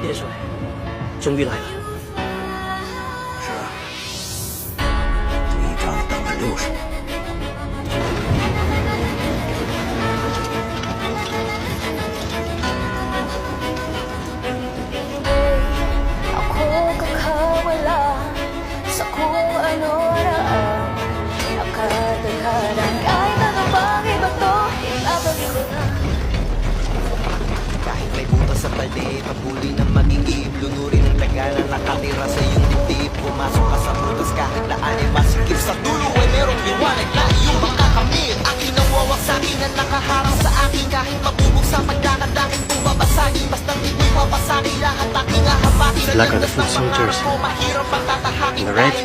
叶帅，终于来了。是啊，这一仗等了60年。Ako kakawala sa kung ano-ano nakadaghalang kahit ano bang iba to, ibabalik ko na. Kahit may butas sa paligid, patuloy na mag-iib. Lunurin ang taga na nakatira sa iyong dibdib. Pumasok ka sa butas kahit laan ay masikip. Sa dulo ay merong liwanag na iyong makakamit. Aking nawawak sa akin na nakaharang sa akin. Kahit mabubog sa pagkakad aking bumabasagin. Basta't di mo'y mapasagin lahat aking ahabakin. Black are the foot soldiers. And the red,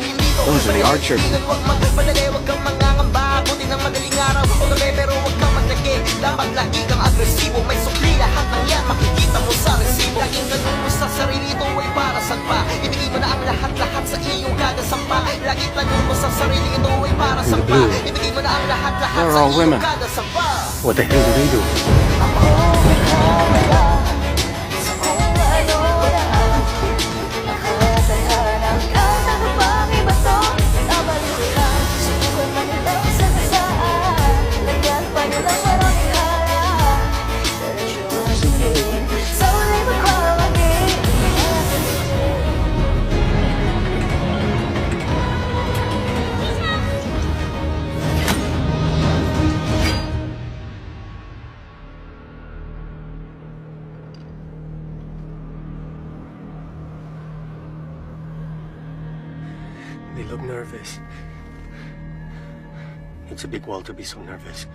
those are the archers. Huwag magpadali, huwag kang mangangamba. Buti ng madaling araw o gabi, pero huwag kang maglagi. Dapat lagi kang agresibo. May sukli lahat ng yan, makikita mo sa resibo. Laging ganun mo sa sarili, ito ay para saan pa? Ibigay mo na ang lahat-lahat sa iyong kada sampa. Laging tanong mo sa sarili, ito ay para saan pa? Ibigay mo na ang lahat-lahat They're sa all women. iyong kada sampa. What the hell do they do? Ako kakawala sa kung ano-ano nakadaghalang kahit ano bang iba to, ibabalik ko na. Subukan man itong sagasaan, lagyan pa nilang walang ihala. Diretsyon ang tingin, sa uli magkawagin. They look nervous. It's a big wall to be so nervous.